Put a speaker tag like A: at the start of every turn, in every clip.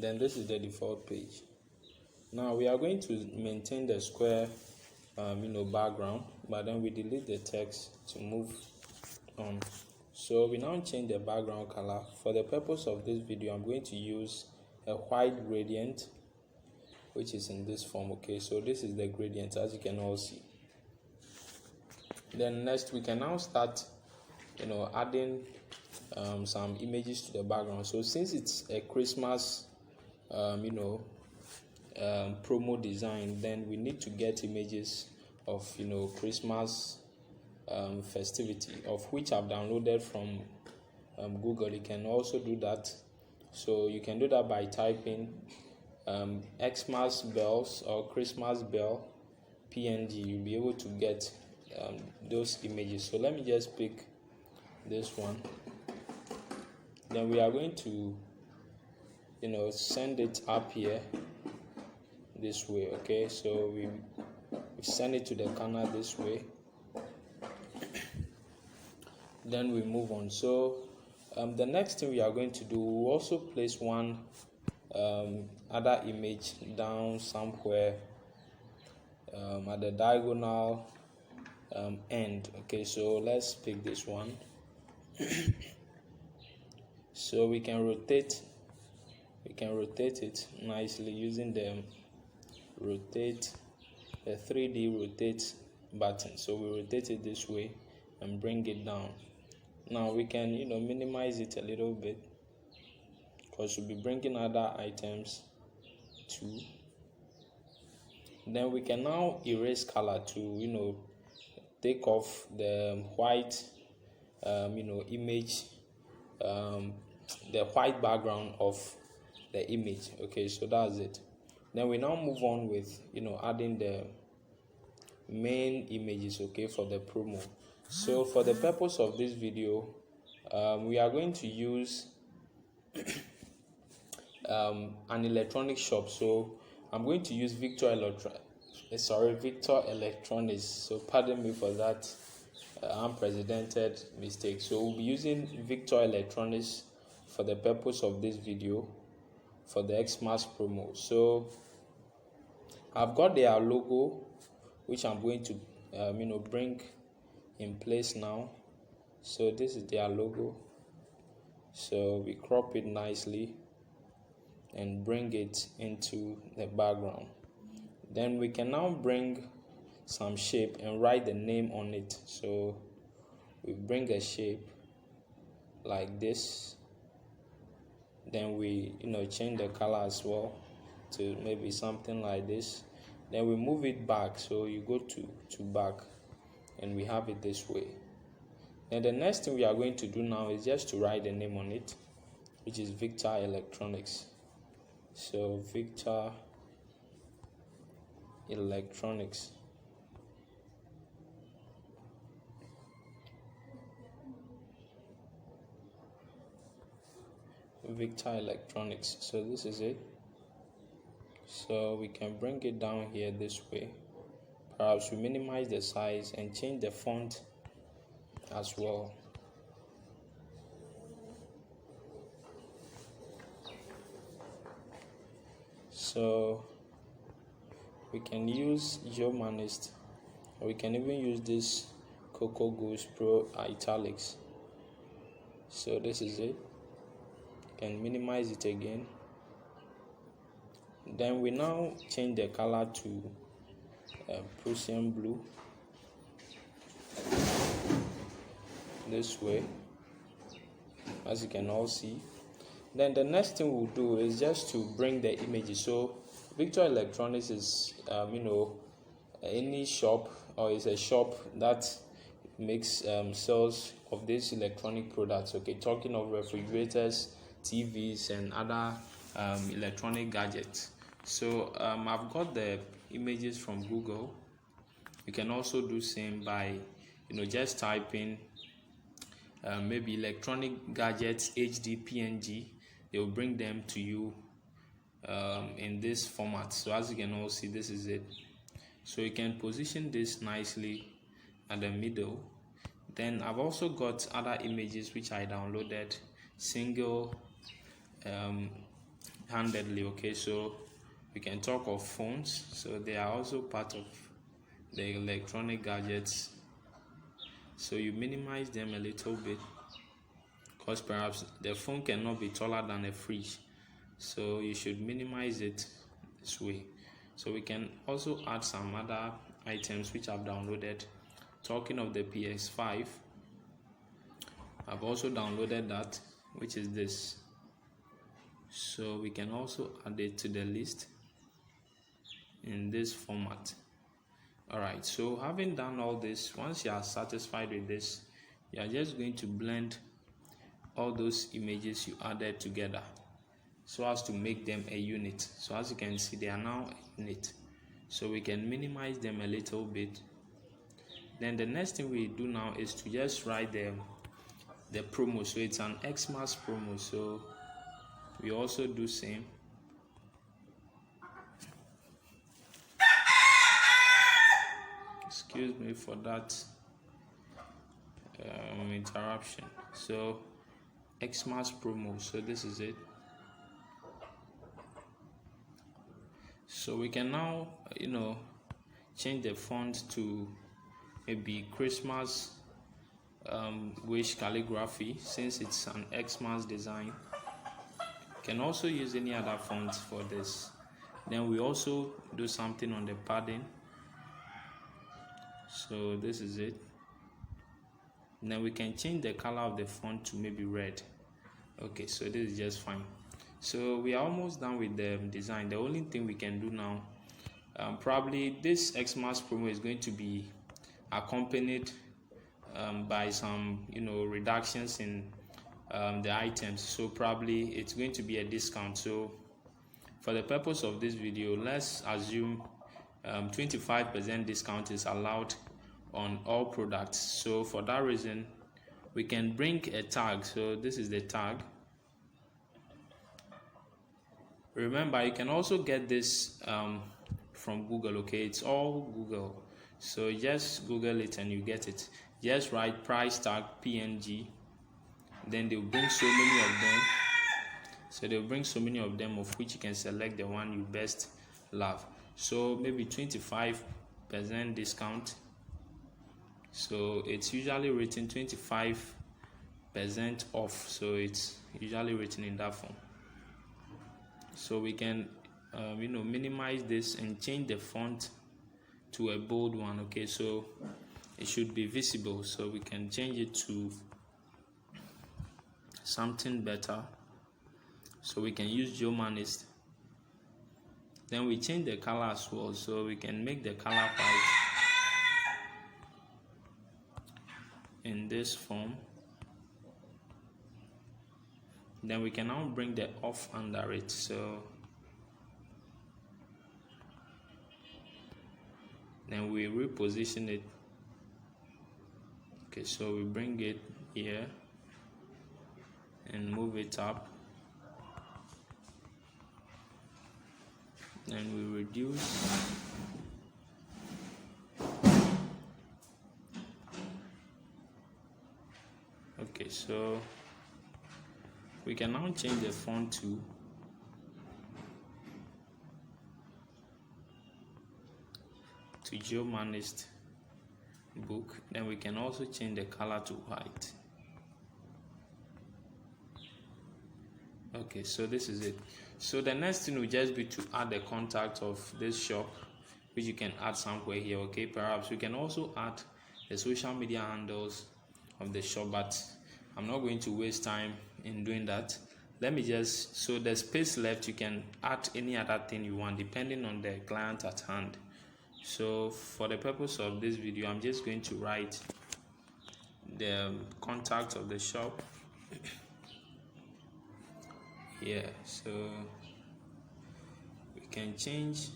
A: Then this is the default page. Now we are going to maintain the square background, but then we delete the text to move on. So we now change the background color. For the purpose of this video, I'm going to use a white gradient, which is in this form. Okay, so this is the gradient, as you can all see. Then next we can now start adding some images to the background. So since it's a Christmas promo design, then we need to get images of Christmas festivity, of which I've downloaded from Google. You can also do that. So you can do that by typing Xmas bells or Christmas bell PNG. You'll be able to get those images. So let me just pick this one. Then we are going to send it up here this way. Okay, so we send it to the corner this way. Then we move on. So the next thing we are going to do, we'll also place one other image down somewhere at the diagonal end. Okay, so let's pick this one. So we can rotate it nicely using the rotate, the 3D rotate button. So we rotate it this way and bring it down. Now we can minimize it a little bit, because we'll be bringing other items too. Then we can now erase color to take off the white image, the white background of the image. Okay, so that's it. Then we now move on with adding the main images, okay, for the promo. So for the purpose of this video, we are going to use an electronic shop. So I'm going to use Victor Electronics. So pardon me for that unprecedented mistake. So we'll be using Victor Electronics for the purpose of this video for the Xmas promo. So I've got their logo, which I'm going to bring in place now. So this is their logo. So we crop it nicely and bring it into the background. Then we can now bring some shape and write the name on it. So we bring a shape like this. Then we change the color as well to maybe something like this. Then we move it back. So you go to back and we have it this way. And the next thing we are going to do now is just to write the name on it, which is Victor Electronics. So Victor Electronics. Victor Electronics. So this is it. So we can bring it down here this way. Perhaps we minimize the size and change the font as well. So we can use Geomanist, or we can even use this Cocoa Goose Pro Italics. So this is it. Can minimize it again. Then we now change the color to Prussian blue this way, as you can all see. Then the next thing we'll do is just to bring the images. So Victor Electronics is any shop, or is a shop that makes sales of these electronic products. Okay, talking of refrigerators, TVs, and other electronic gadgets. So I've got the images from Google. You can also do same by just typing maybe electronic gadgets HD PNG. They will bring them to you in this format. So as you can all see, this is it. So you can position this nicely at the middle. Then I've also got other images which I downloaded, single handedly. Okay, so we can talk of phones. So they are also part of the electronic gadgets. So you minimize them a little bit, because perhaps the phone cannot be taller than a fridge, so you should minimize it this way. So we can also add some other items which I've downloaded. Talking of the PS5, I've also downloaded that, which is this. So we can also add it to the list in this format. Alright, so having done all this, once you are satisfied with this, you are just going to blend all those images you added together so as to make them a unit. So as you can see, they are now a unit. So we can minimize them a little bit. Then the next thing we do now is to just write the promo. So it's an Xmas promo, so we also do same. Excuse me for that interruption. So Xmas promo, so this is it. So we can now change the font to maybe Christmas wish calligraphy, since it's an Xmas design. Can also use any other fonts for this. Then we also do something on the padding. So this is it. Then we can change the color of the font to maybe red. Okay, so this is just fine. So we are almost done with the design. The only thing we can do now, probably this Xmas promo is going to be accompanied by some reductions in the items. So probably it's going to be a discount. So for the purpose of this video, let's assume 25% discount is allowed on all products. So for that reason, we can bring a tag. So this is the tag. Remember, you can also get this from Google. Okay, it's all Google, so just Google it and you get it. Just write price tag PNG, then they'll bring so many of them. So they'll bring so many of them, of which you can select the one you best love. So maybe 25% discount. So it's usually written 25% off, so it's usually written in that form. So we can minimize this and change the font to a bold one. Okay, so it should be visible, so we can change it to something better. So we can use Geomanist. Then we change the color as well, so we can make the color white in this form. Then we can now bring the off under it. So then we reposition it. Okay, so we bring it here and move it up. Then we reduce. Okay, so we can now change the font to Geomanist book. Then we can also change the color to white. Okay, so this is it. So the next thing will just be to add the contact of this shop, which you can add somewhere here. Okay, perhaps we can also add the social media handles of the shop, but I'm not going to waste time in doing that. Let me just, so the space left, you can add any other thing you want depending on the client at hand. So for the purpose of this video, I'm just going to write the contact of the shop here. So we can change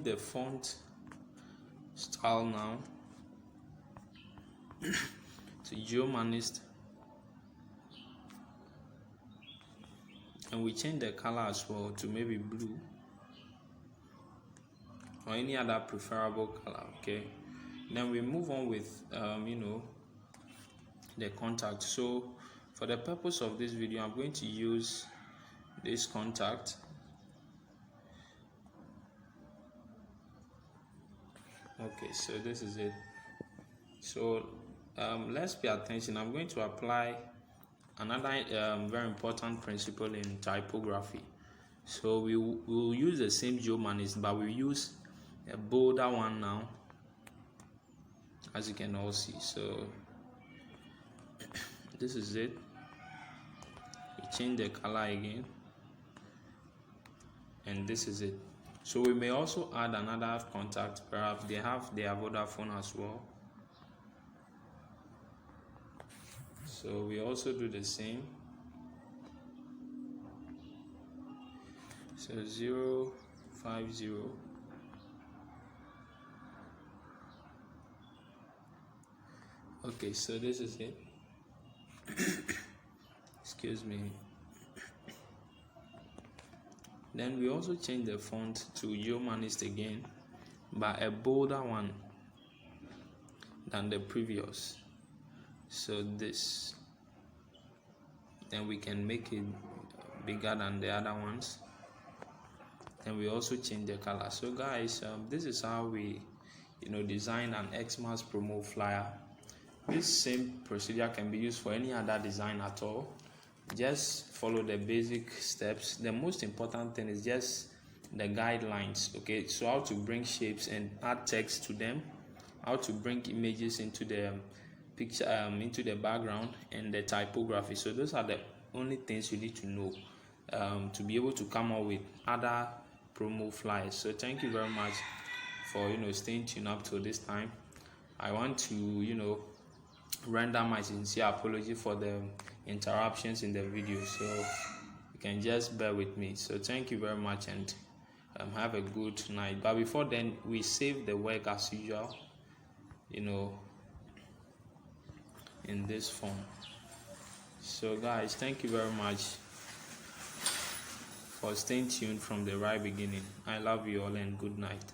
A: the font style now to Geomanist, and we change the color as well to maybe blue or any other preferable color. Okay, then we move on with the contact. So For the purpose of this video, I'm going to use this contact. Okay, so this is it. So let's pay attention. I'm going to apply another very important principle in typography. So we will use the same GeoManist, but we'll use a bolder one now, as you can all see. So this is it. We change the color again, and this is it. So we may also add another contact. Perhaps they have their Vodafone as well. So we also do the same. So 050. Okay, so this is it. Excuse me. Then we also change the font to GeoManist again, but a bolder one than the previous. So this, then we can make it bigger than the other ones. And we also change the color. So guys, this is how we design an Xmas promo flyer. This same procedure can be used for any other design at all. Just follow the basic steps. The most important thing is just the guidelines. Okay, so how to bring shapes and add text to them, how to bring images into the picture, into the background, and the typography. So those are the only things you need to know to be able to come up with other promo flyers. So thank you very much for staying tuned up till this time. I want to render my sincere apology for the interruptions in the video, so you can just bear with me. So thank you very much, and have a good night. But before then, we save the work as usual, in this form. So guys, thank you very much for staying tuned from the right beginning. I love you all, and good night.